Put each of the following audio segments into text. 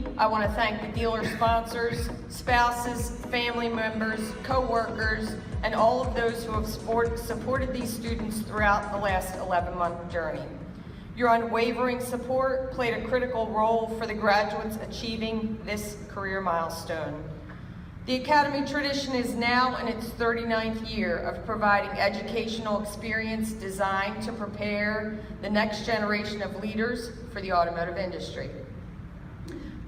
team, I want to thank the dealer sponsors, spouses, family members, co-workers, and all of those who have supported these students throughout the last 11-month journey. Your unwavering support played a critical role for the graduates achieving this career milestone. The Academy tradition is now in its 39th year of providing educational experience designed to prepare the next generation of leaders for the automotive industry.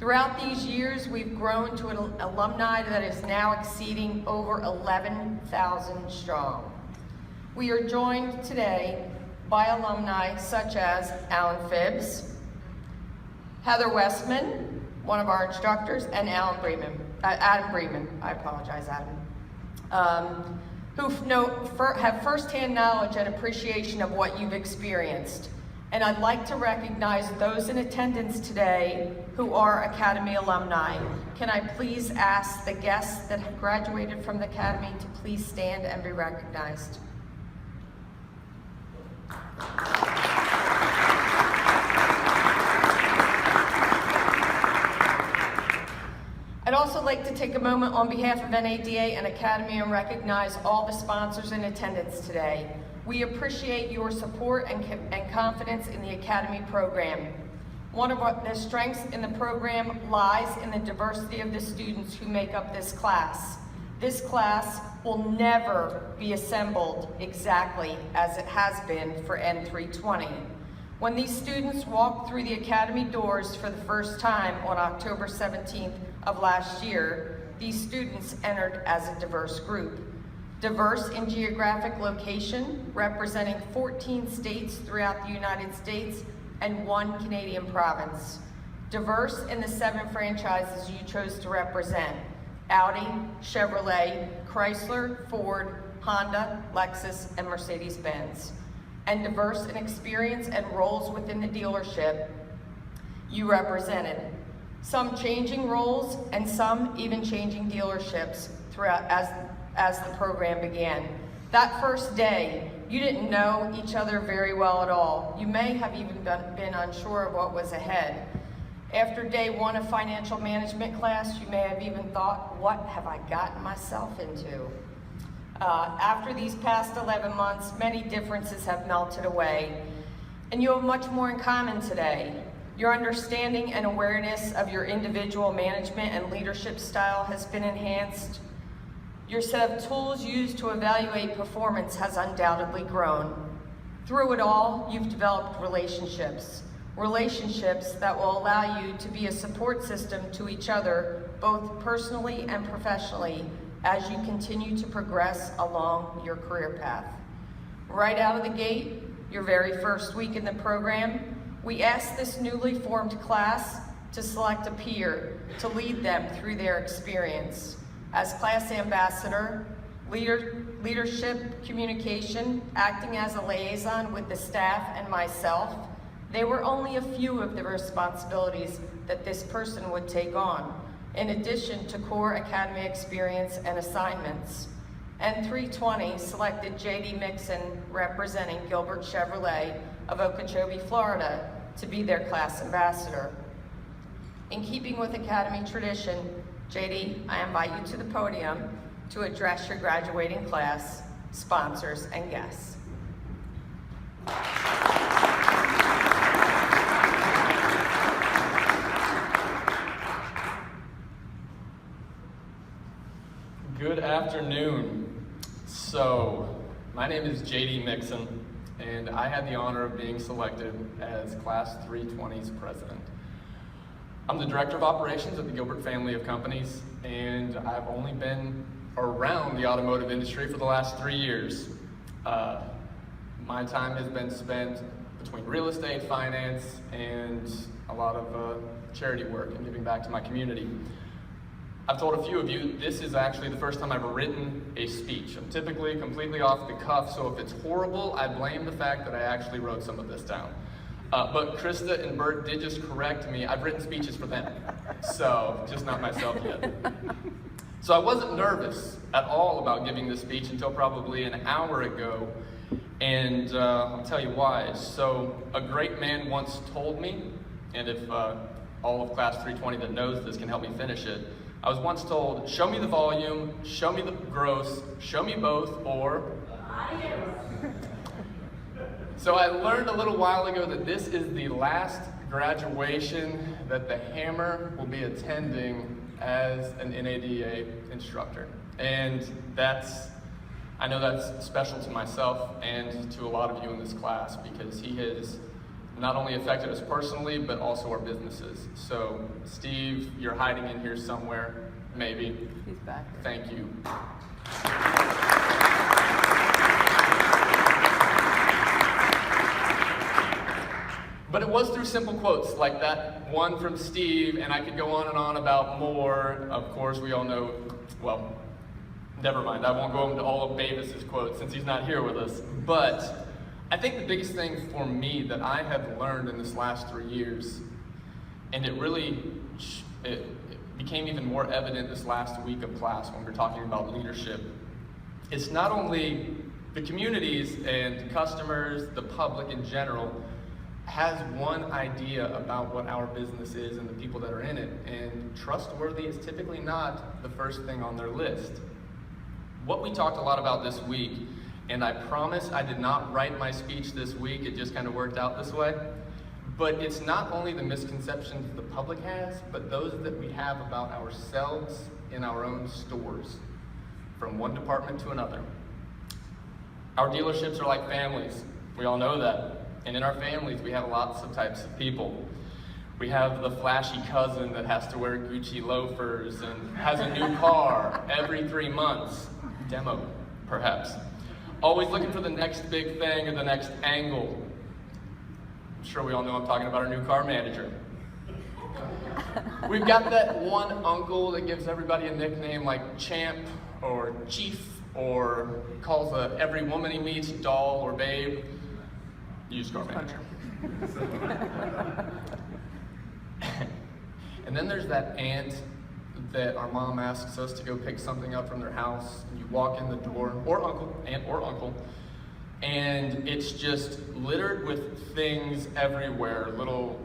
Throughout these years, we've grown to an alumni that is now exceeding over 11,000 strong. We are joined today by alumni such as Alan Phibbs, Heather Westman, one of our instructors, and Adam Bremen, I apologize, Adam, who have firsthand knowledge and appreciation of what you've experienced. And I'd like to recognize those in attendance today who are Academy alumni. Can I please ask the guests that have graduated from the Academy to please stand and be recognized? I'd also like to take a moment on behalf of NADA and Academy and recognize all the sponsors in attendance today. We appreciate your support and confidence in the Academy program. One of the strengths in the program lies in the diversity of the students who make up this class. This class will never be assembled exactly as it has been for N320. When these students walked through the Academy doors for the first time on October 17th of last year, these students entered as a diverse group. Diverse in geographic location, representing 14 states throughout the United States and 1 Canadian province. Diverse in the 7 franchises you chose to represent: Audi, Chevrolet, Chrysler, Ford, Honda, Lexus, and Mercedes-Benz. And diverse in experience and roles within the dealership you represented. Some changing roles and some even changing dealerships throughout as the program began. That first day, you didn't know each other very well at all. You may have even been unsure of what was ahead. After day 1 of financial management class, you may have even thought, what have I gotten myself into? After these past 11 months, many differences have melted away, and you have much more in common today. Your understanding and awareness of your individual management and leadership style has been enhanced. Your set of tools used to evaluate performance has undoubtedly grown. Through it all, you've developed relationships that will allow you to be a support system to each other, both personally and professionally, as you continue to progress along your career path. Right out of the gate, your very first week in the program, we asked this newly formed class to select a peer to lead them through their experience. As class ambassador, leadership, communication, acting as a liaison with the staff and myself, they were only a few of the responsibilities that this person would take on, in addition to core Academy experience and assignments. N320 selected J.D. Mixon, representing Gilbert Chevrolet of Okeechobee, Florida, to be their class ambassador. In keeping with Academy tradition, J.D., I invite you to the podium to address your graduating class, sponsors, and guests. Good afternoon. So, my name is J.D. Mixon, and I had the honor of being selected as Class 320's president. I'm the Director of Operations at the Gilbert Family of Companies, and I've only been around the automotive industry for the last 3 years. My time has been spent between real estate, finance, and a lot of charity work and giving back to my community. I've told a few of you, this is actually the first time I've written a speech. I'm typically completely off the cuff, so if it's horrible, I blame the fact that I actually wrote some of this down. But Krista and Bert did just correct me. I've written speeches for them, so just not myself yet. So I wasn't nervous at all about giving this speech until probably an hour ago, and I'll tell you why. So a great man once told me, and if all of class 320 that knows this can help me finish it. I was once told, show me the volume, show me the gross, show me both, or... So I learned a little while ago that this is the last graduation that the Hammer will be attending as an NADA instructor. And I know that's special to myself and to a lot of you in this class, because he has not only affected us personally, but also our businesses. So Steve, you're hiding in here somewhere, maybe. He's back. Thank you. But it was through simple quotes like that one from Steve, and I could go on and on about more. Of course, we all know, well, never mind, I won't go into all of Bavis's quotes since he's not here with us. But I think the biggest thing for me that I have learned in this last 3 years, and it became even more evident this last week of class when we were talking about leadership, it's not only the communities and customers, the public in general, has one idea about what our business is and the people that are in it, and trustworthy is typically not the first thing on their list. What we talked a lot about this week, and I promise I did not write my speech this week, it just kind of worked out this way, but it's not only the misconceptions the public has, but those that we have about ourselves in our own stores, from one department to another. Our dealerships are like families, we all know that. And in our families, we have lots of types of people. We have the flashy cousin that has to wear Gucci loafers and has a new car every 3 months. Demo, perhaps. Always looking for the next big thing or the next angle. I'm sure we all know I'm talking about our new car manager. We've got that one uncle that gives everybody a nickname like Champ or Chief, or calls every woman he meets doll or babe. Used car manager. And then there's that aunt that our mom asks us to go pick something up from their house, and you walk in the door, or uncle, aunt or uncle, and it's just littered with things everywhere, little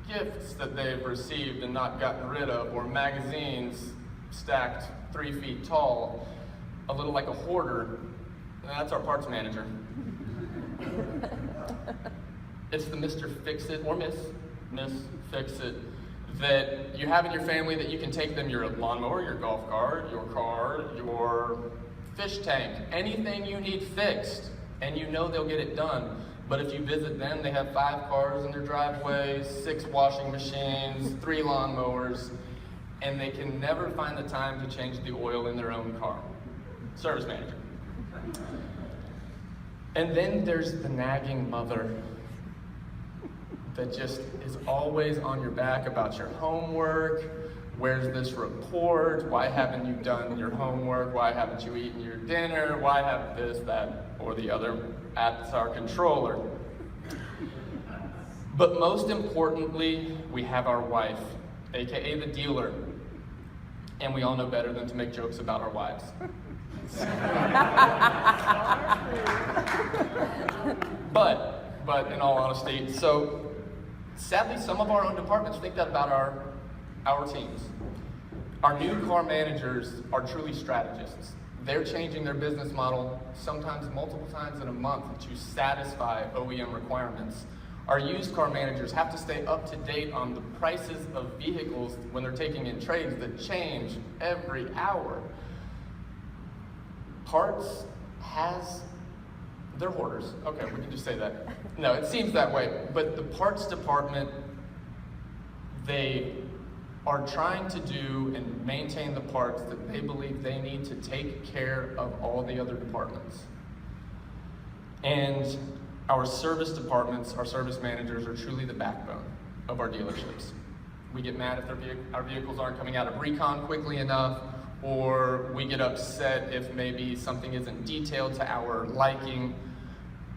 gifts that they've received and not gotten rid of, or magazines stacked 3 feet tall, a little like a hoarder, and that's our parts manager. It's the Mr. Fix-It, or Miss Fix-It, that you have in your family that you can take them your lawnmower, your golf cart, your car, your fish tank, anything you need fixed, and you know they'll get it done. But if you visit them, they have 5 cars in their driveway, 6 washing machines, 3 lawnmowers, and they can never find the time to change the oil in their own car. Service manager. And then there's the nagging mother that just is always on your back about your homework. Where's this report? Why haven't you done your homework? Why haven't you eaten your dinner? Why haven't this, that, or the other? That's our controller. But most importantly, we have our wife, AKA the dealer. And we all know better than to make jokes about our wives. But in all honesty, so sadly some of our own departments think that about our teams. Our new car managers are truly strategists. They're changing their business model sometimes multiple times in a month to satisfy OEM requirements. Our used car managers have to stay up to date on the prices of vehicles when they're taking in trades that change every hour. Parts they're hoarders. Okay, we can just say that. No, it seems that way. But the parts department, they are trying to do and maintain the parts that they believe they need to take care of all the other departments. And our service departments, our service managers, are truly the backbone of our dealerships. We get mad if our vehicles aren't coming out of recon quickly enough, or we get upset if maybe something isn't detailed to our liking.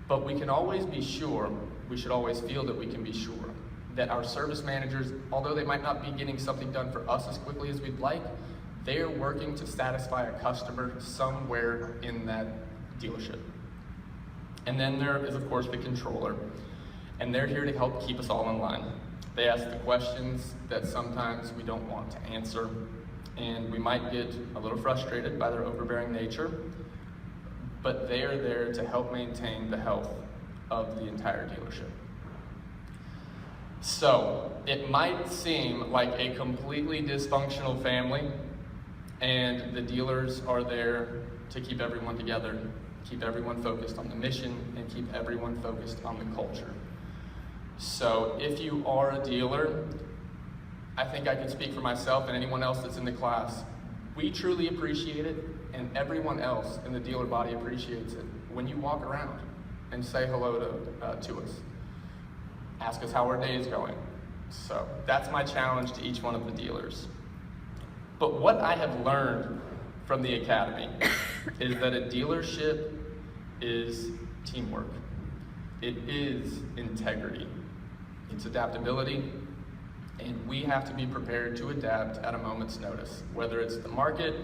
But we can always be sure, we should always feel that we can be sure, that our service managers, although they might not be getting something done for us as quickly as we'd like, they are working to satisfy a customer somewhere in that dealership. And then there is, of course, the controller, and they're here to help keep us all in line. They ask the questions that sometimes we don't want to answer, and we might get a little frustrated by their overbearing nature, but they are there to help maintain the health of the entire dealership. So, it might seem like a completely dysfunctional family, and the dealers are there to keep everyone together, keep everyone focused on the mission, and keep everyone focused on the culture. So, if you are a dealer, I think I can speak for myself and anyone else that's in the class. We truly appreciate it, and everyone else in the dealer body appreciates it when you walk around and say hello to us. Ask us how our day is going. So that's my challenge to each one of the dealers. But what I have learned from the Academy is that a dealership is teamwork. It is integrity. It's adaptability. And we have to be prepared to adapt at a moment's notice, whether it's the market,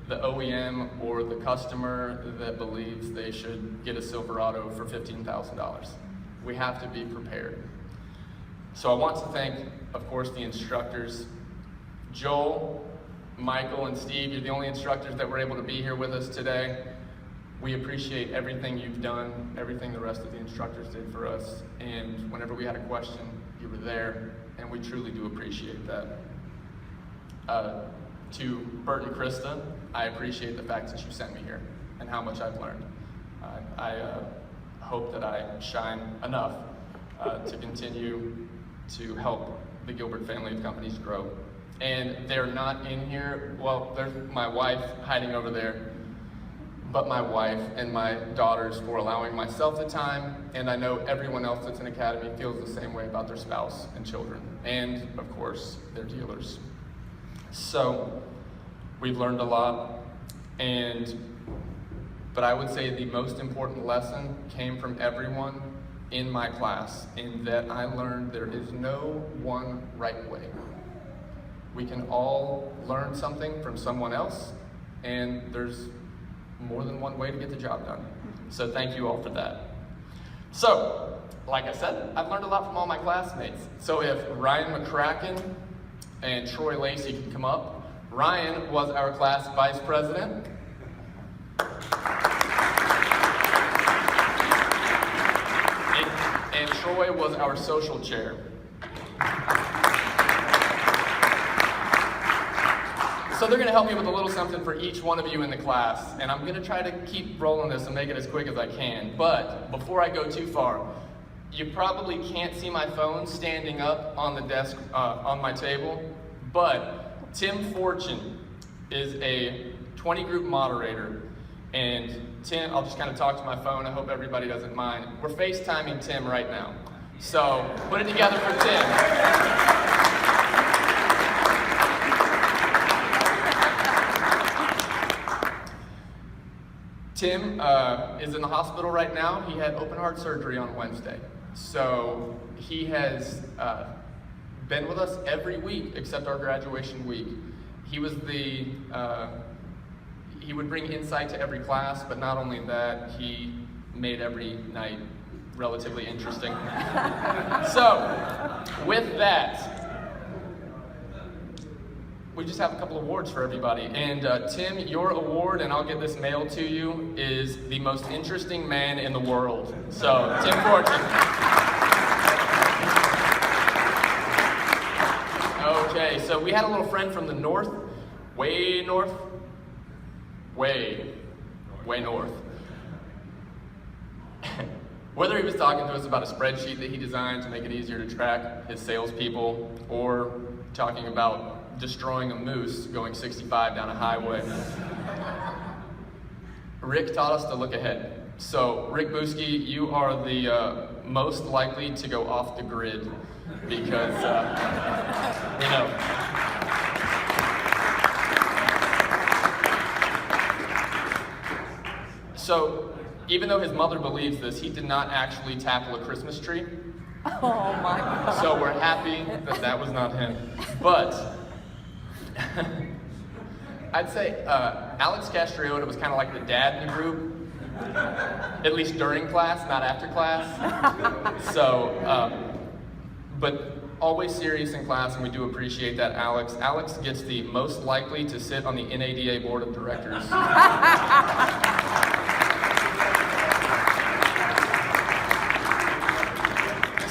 the OEM, or the customer that believes they should get a Silverado for $15,000. We have to be prepared. So I want to thank, of course, the instructors. Joel, Michael, and Steve, you're the only instructors that were able to be here with us today. We appreciate everything you've done, everything the rest of the instructors did for us, and whenever we had a question, you were there, and we truly do appreciate that. To Bert and Krista, I appreciate the fact that you sent me here and how much I've learned. I hope that I shine enough to continue to help the Gilbert Family of Companies grow. And they're not in here, well, there's my wife hiding over there, but my wife and my daughters for allowing myself the time, and I know everyone else that's in Academy feels the same way about their spouse and children, and of course, their dealers. So, we've learned a lot, but I would say the most important lesson came from everyone in my class, in that I learned there is no one right way. We can all learn something from someone else, and there's more than one way to get the job done. So thank you all for that. So, like I said, I've learned a lot from all my classmates. So if Ryan McCracken and Troy Lacey can come up. Ryan was our class vice president. And Troy was our social chair. So they're going to help me with a little something for each one of you in the class, and I'm going to try to keep rolling this and make it as quick as I can. But before I go too far, you probably can't see my phone standing up on the desk on my table, but Tim Fortune is a 20-group moderator, and Tim, I'll just kind of talk to my phone. I hope everybody doesn't mind. We're FaceTiming Tim right now, so put it together for Tim. Tim is in the hospital right now. He had open heart surgery on Wednesday. So he has been with us every week except our graduation week. He was he would bring insight to every class, but not only that, he made every night relatively interesting. So with that, we just have a couple awards for everybody. And Tim, your award, and I'll get this mailed to you, is the most interesting man in the world. So, Tim Fortune. Okay, so we had a little friend from the north, way north. Whether he was talking to us about a spreadsheet that he designed to make it easier to track his salespeople, or talking about destroying a moose going 65 down a highway, Rick taught us to look ahead. So, Rick Buski, you are the most likely to go off the grid because, you know. So, even though his mother believes this, he did not actually tackle a Christmas tree. Oh my God. So we're happy that that was not him. But I'd say Alex Castriota was kind of like the dad in the group, at least during class, not after class. So, but always serious in class, and we do appreciate that, Alex. Alex gets the most likely to sit on the NADA board of directors.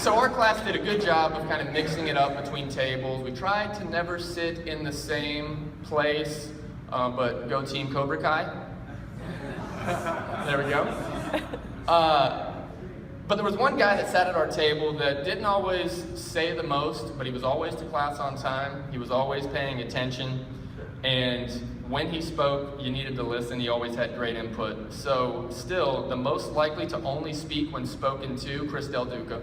So our class did a good job of kind of mixing it up between tables. We tried to never sit in the same place, but go Team Cobra Kai. There we go. But there was one guy that sat at our table that didn't always say the most, but he was always to class on time. He was always paying attention. And when he spoke, you needed to listen. He always had great input. So still, the most likely to only speak when spoken to, Chris Del Duca.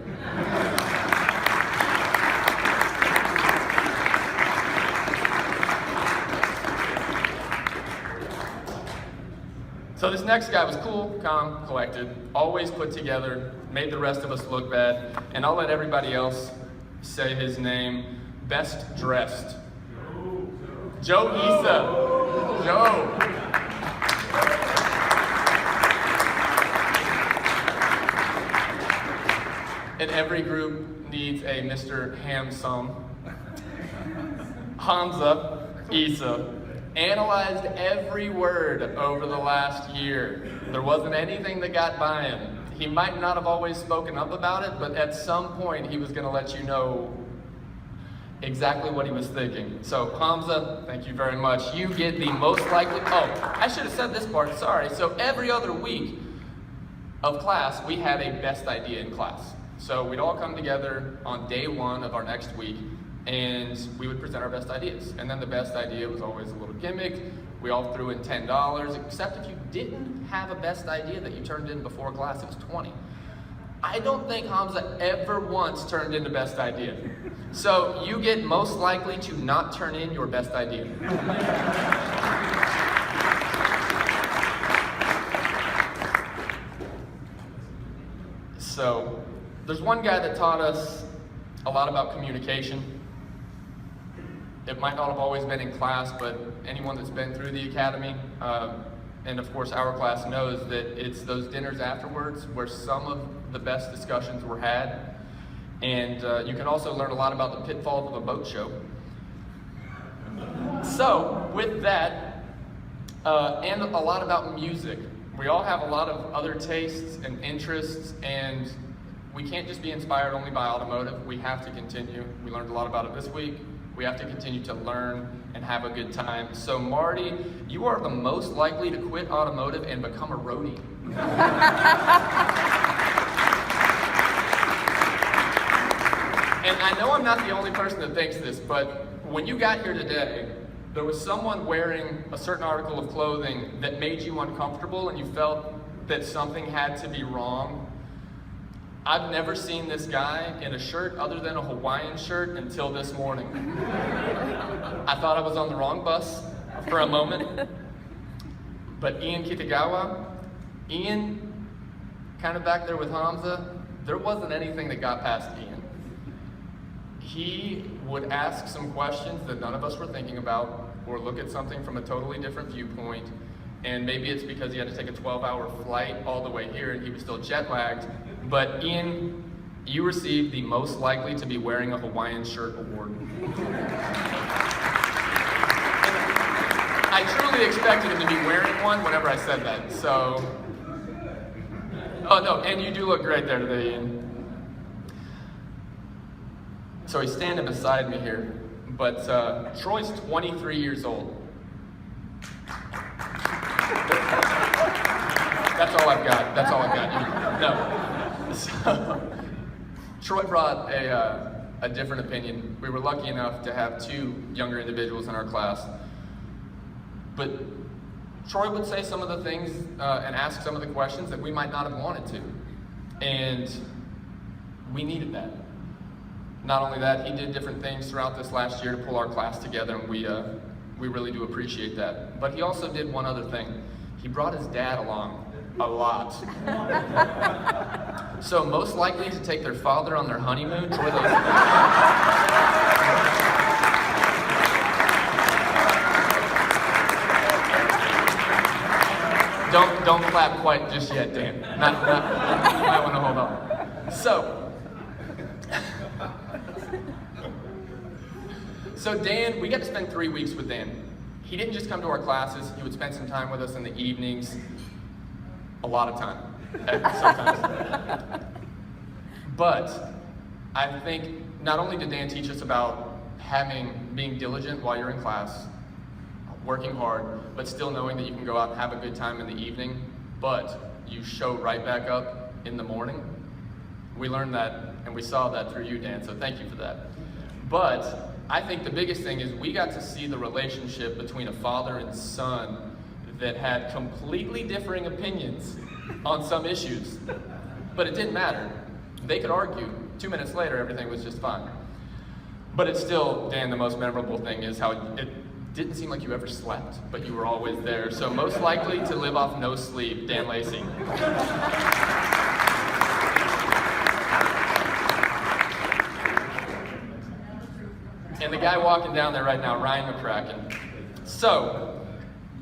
So this next guy was cool, calm, collected, always put together, made the rest of us look bad, and I'll let everybody else say his name. Best dressed. Joe Issa. Joe. And every group needs a Mr. Handsome. Hamza Issa analyzed every word over the last year. There wasn't anything that got by him. He might not have always spoken up about it, but at some point he was going to let you know exactly what he was thinking. So Hamza, thank you very much. You get the most likely, I should have said this part, sorry. So every other week of class, we had a best idea in class. So we'd all come together on day one of our next week, and we would present our best ideas. And then the best idea was always a little gimmick. We all threw in $10, except if you didn't have a best idea that you turned in before class, it was 20. I don't think Hamza ever once turned in the best idea. So you get most likely to not turn in your best idea. So there's one guy that taught us a lot about communication. It might not have always been in class, but anyone that's been through the academy, and of course our class knows that it's those dinners afterwards where some of the best discussions were had. And you can also learn a lot about the pitfalls of a boat show. So with that, and a lot about music. We all have a lot of other tastes and interests, and we can't just be inspired only by automotive. We have to continue. We learned a lot about it this week. We have to continue to learn and have a good time. So Marty, you are the most likely to quit automotive and become a roadie. And I know I'm not the only person that thinks this, but when you got here today, there was someone wearing a certain article of clothing that made you uncomfortable and you felt that something had to be wrong. I've never seen this guy in a shirt other than a Hawaiian shirt until this morning. I thought I was on the wrong bus for a moment. But Ian Kitagawa, Ian, kind of back there with Hamza, there wasn't anything that got past Ian. He would ask some questions that none of us were thinking about, or look at something from a totally different viewpoint. And maybe it's because he had to take a 12-hour flight all the way here and he was still jet lagged. But Ian, you received the most likely to be wearing a Hawaiian shirt award. I truly expected him to be wearing one whenever I said that, so. Oh no, and you do look great there today, Ian. So he's standing beside me here, but Troy's 23 years old. That's all I've got. That's all I've got. No. So, Troy brought a different opinion. We were lucky enough to have two younger individuals in our class. But Troy would say some of the things and ask some of the questions that we might not have wanted to. And we needed that. Not only that, he did different things throughout this last year to pull our class together, and we really do appreciate that. But he also did one other thing. He brought his dad along a lot. So most likely to take their father on their honeymoon, Troy Don't clap quite just yet, Dan. Not, you might want to hold on. So, So Dan, we got to spend 3 weeks with Dan. He didn't just come to our classes, he would spend some time with us in the evenings. A lot of time, sometimes. But I think not only did Dan teach us about being diligent while you're in class, working hard, but still knowing that you can go out and have a good time in the evening, but you show right back up in the morning. We learned that, and we saw that through you, Dan, so thank you for that. But I think the biggest thing is we got to see the relationship between a father and son that had completely differing opinions on some issues, but it didn't matter. They could argue. 2 minutes later, everything was just fine. But it's still, Dan, the most memorable thing is how it didn't seem like you ever slept, but you were always there. So most likely to live off no sleep, Dan Lacey. And the guy walking down there right now, Ryan McCracken. So,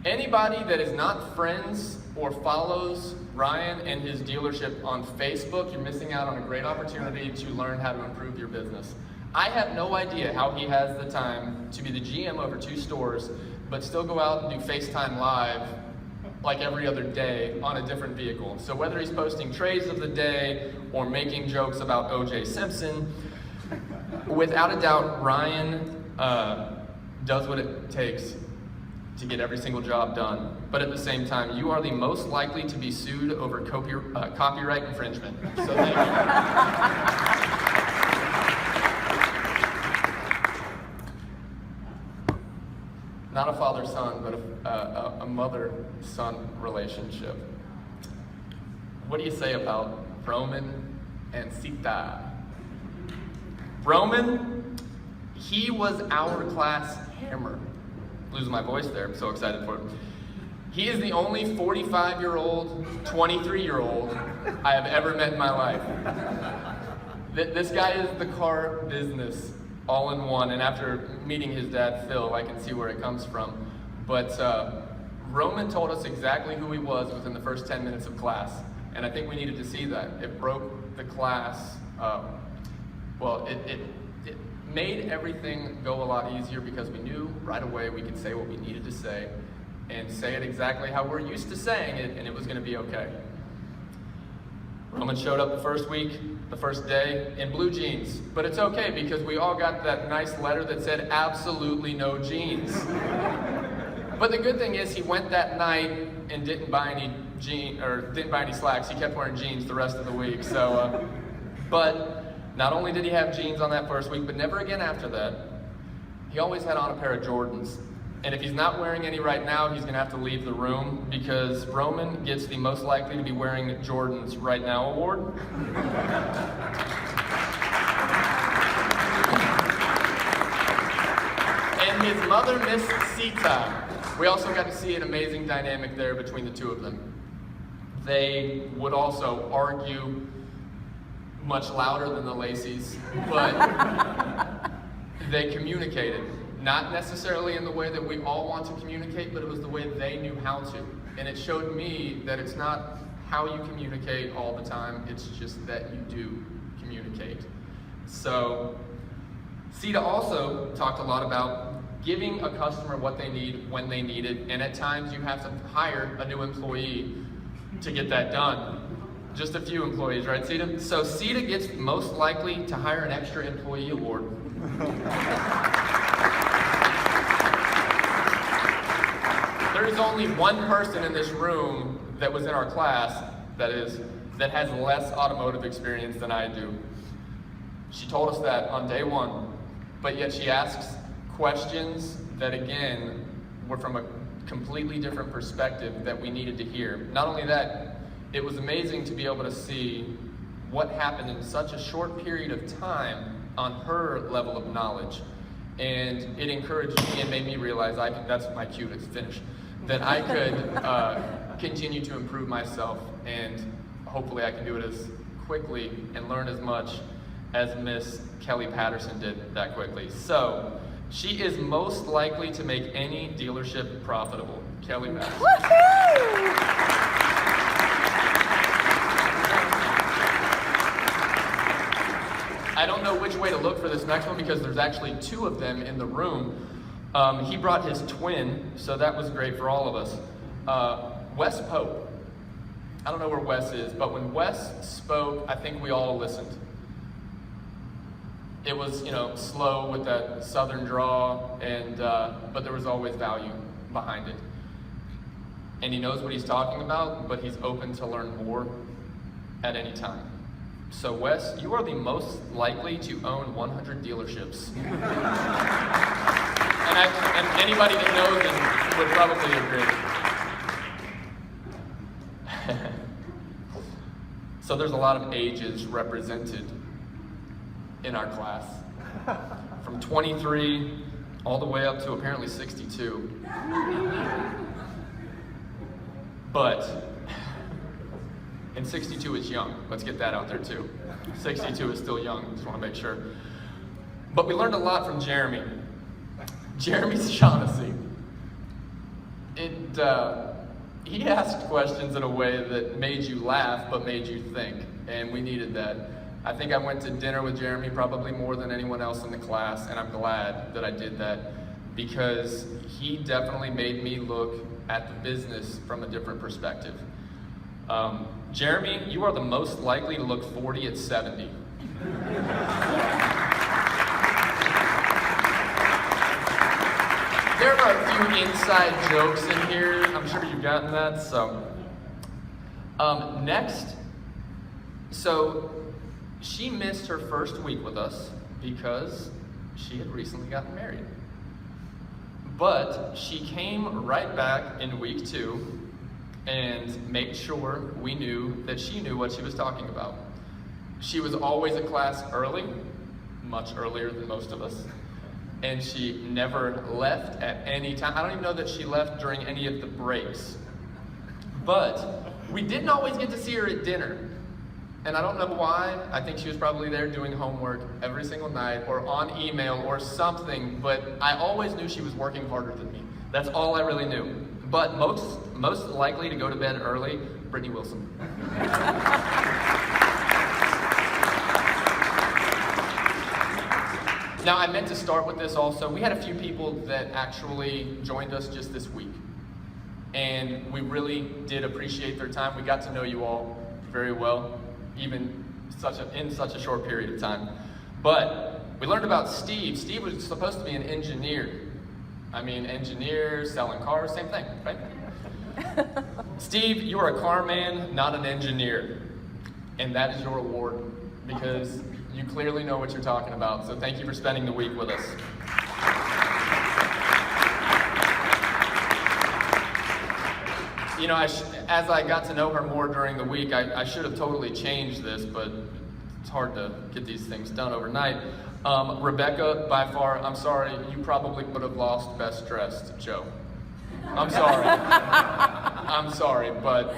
anybody that is not friends or follows Ryan and his dealership on Facebook, you're missing out on a great opportunity to learn how to improve your business. I have no idea how he has the time to be the GM over 2 stores, but still go out and do FaceTime Live like every other day on a different vehicle. So whether he's posting trades of the day or making jokes about O.J. Simpson, without a doubt, Ryan does what it takes to get every single job done. But at the same time, you are the most likely to be sued over copyright infringement. So thank you. Not a father-son, but a mother-son relationship. What do you say about Roman and Sita? Roman, he was our class hammer. Losing my voice there, I'm so excited for it. He is the only 45-year-old, 23-year-old I have ever met in my life. This guy is the car business all in one, and after meeting his dad, Phil, I can see where it comes from. But Roman told us exactly who he was within the first 10 minutes of class, and I think we needed to see that. It broke the class. It made everything go a lot easier because we knew right away we could say what we needed to say and say it exactly how we're used to saying it, and it was going to be okay. Roman showed up the first week, the first day, in blue jeans, but it's okay because we all got that nice letter that said absolutely no jeans. But the good thing is he went that night and didn't buy any slacks. He kept wearing jeans the rest of the week. So, but not only did he have jeans on that first week, but never again after that. He always had on a pair of Jordans. And if he's not wearing any right now, he's gonna have to leave the room because Roman gets the most likely to be wearing Jordans right now award. And his mother, Miss Sita. We also got to see an amazing dynamic there between the two of them. They would also argue much louder than the Lacey's, but they communicated. Not necessarily in the way that we all want to communicate, but it was the way they knew how to. And it showed me that it's not how you communicate all the time, it's just that you do communicate. So, Sita also talked a lot about giving a customer what they need when they need it, and at times you have to hire a new employee to get that done. Just a few employees, right, Sita? So Sita gets most likely to hire an extra employee award. There is only one person in this room that was in our class that has less automotive experience than I do. She told us that on day one, but yet she asks questions that again were from a completely different perspective that we needed to hear. Not only that, it was amazing to be able to see what happened in such a short period of time on her level of knowledge. And it encouraged me and made me realize that's my cue to finish, that I could continue to improve myself, and hopefully I can do it as quickly and learn as much as Miss Kelly Patterson did that quickly. So she is most likely to make any dealership profitable. Kelly Patterson. Woohoo! I don't know which way to look for this next one because there's actually two of them in the room. He brought his twin, so that was great for all of us. Wes Pope. I don't know where Wes is, but when Wes spoke, I think we all listened. It was, slow with that southern drawl, and but there was always value behind it. And he knows what he's talking about, but he's open to learn more at any time. So Wes, you are the most likely to own 100 dealerships. and anybody that knows him would probably agree. So there's a lot of ages represented in our class. From 23 all the way up to apparently 62. But, and 62 is young. Let's get that out there too. 62 is still young, just want to make sure. But we learned a lot from Jeremy. Jeremy's Shaughnessy. He asked questions in a way that made you laugh, but made you think. And we needed that. I think I went to dinner with Jeremy probably more than anyone else in the class, and I'm glad that I did that because he definitely made me look at the business from a different perspective. Jeremy, you are the most likely to look 40 at 70. There are a few inside jokes in here. I'm sure you've gotten that. So, next, she missed her first week with us because she had recently gotten married. But she came right back in week 2 and made sure we knew that she knew what she was talking about. She was always at class early, much earlier than most of us, and she never left at any time. I don't even know that she left during any of the breaks. But we didn't always get to see her at dinner. And I don't know why. I think she was probably there doing homework every single night or on email or something, but I always knew she was working harder than me. That's all I really knew. But most likely to go to bed early, Brittany Wilson. Now, I meant to start with this also. We had a few people that actually joined us just this week. And we really did appreciate their time. We got to know you all very well. Even in such a short period of time. But we learned about Steve. Steve was supposed to be an engineer. Engineer, selling cars, same thing, right? Steve, you are a car man, not an engineer. And that is your award because you clearly know what you're talking about. So thank you for spending the week with us. As I got to know her more during the week, I should have totally changed this, but it's hard to get these things done overnight. Rebecca, by far, I'm sorry, you probably would have lost best dressed, Joe. I'm sorry. I'm sorry, but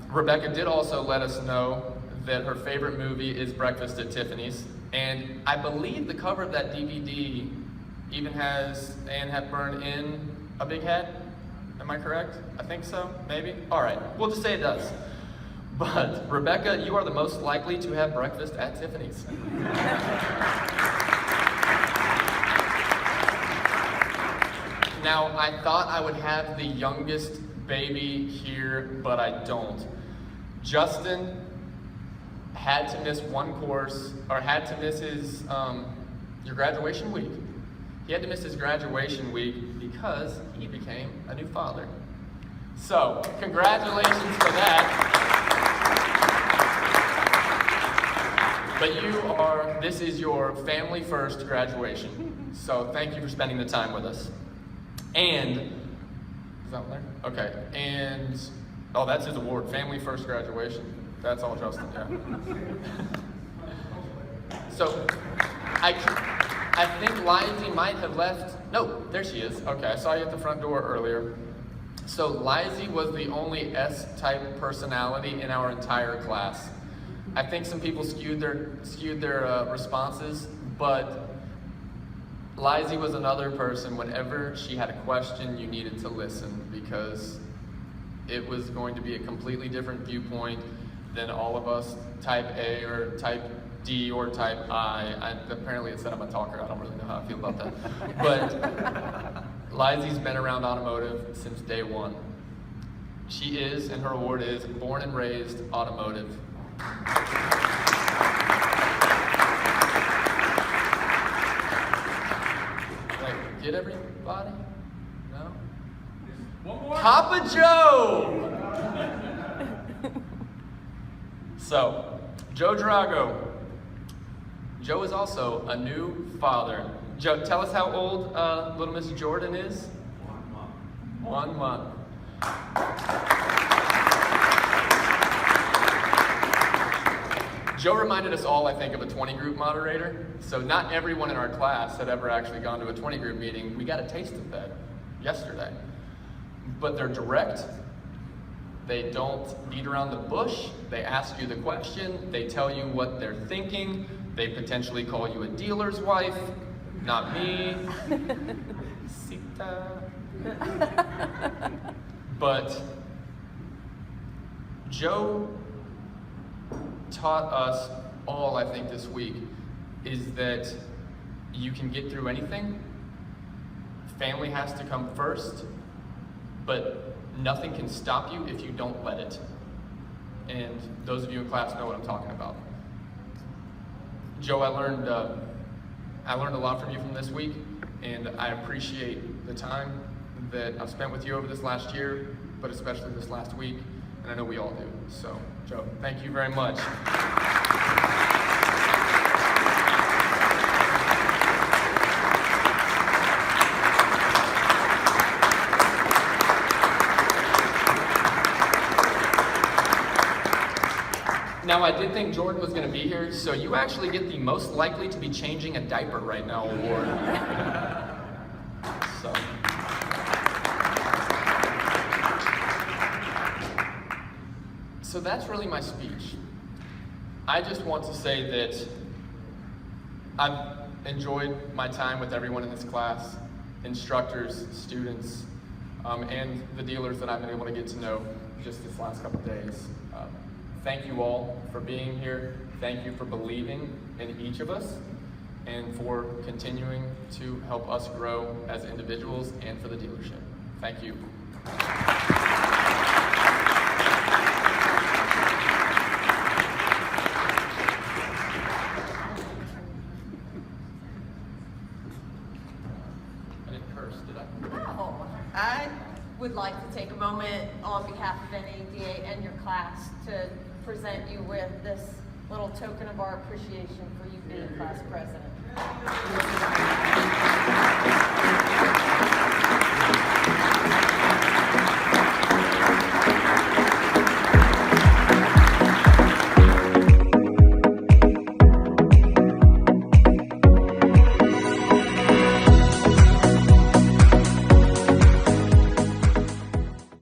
Rebecca did also let us know that her favorite movie is Breakfast at Tiffany's, and I believe the cover of that DVD even has Anne Hepburn in a big hat. Am I correct? I think so, maybe? All right, we'll just say it does. But Rebecca, you are the most likely to have breakfast at Tiffany's. Now, I thought I would have the youngest baby here, but I don't. Justin had to miss one course, or had to miss his, your graduation week. He had to miss his graduation week because he became a new father. So, congratulations for that. But this is your family first graduation. So thank you for spending the time with us. And, is that one there? Okay, and, that's his award, family first graduation. That's all Justin, yeah. So, I think Lizzie might have left. No, there she is. Okay, I saw you at the front door earlier. So Lizzie was the only S-type personality in our entire class. I think some people skewed their responses, but Lizzie was another person. Whenever she had a question, you needed to listen because it was going to be a completely different viewpoint than all of us type A or type D or type I. Apparently it said I'm a talker. I don't really know how I feel about that. But Lizzie's been around automotive since day one. She is, and her award is, born and raised automotive. Like, get everybody? No? One more? Papa Joe! So, Joe Drago. Joe is also a new father. Joe, tell us how old little Miss Jordan is? 1 month. Joe reminded us all, I think, of a 20 group moderator. So not everyone in our class had ever actually gone to a 20 group meeting. We got a taste of that yesterday. But they're direct. They don't beat around the bush. They ask you the question. They tell you what they're thinking. They potentially call you a dealer's wife. Not me. Sita. But Joe taught us all, I think, this week, is that you can get through anything. Family has to come first, but nothing can stop you if you don't let it. And those of you in class know what I'm talking about. Joe, I learned a lot from you from this week, and I appreciate the time that I've spent with you over this last year, but especially this last week, and I know we all do. So, Joe, thank you very much. Now, I did think Jordan was going to be here, so you actually get the most likely to be changing a diaper right now award. So that's really my speech. I just want to say that I've enjoyed my time with everyone in this class, instructors, students, and the dealers that I've been able to get to know just this last couple days. Thank you all for being here. Thank you for believing in each of us and for continuing to help us grow as individuals and for the dealership. Thank you. I didn't curse, did I? No, I would like to take a moment on behalf of NADA and your class to present you with this little token of our appreciation for you being class president.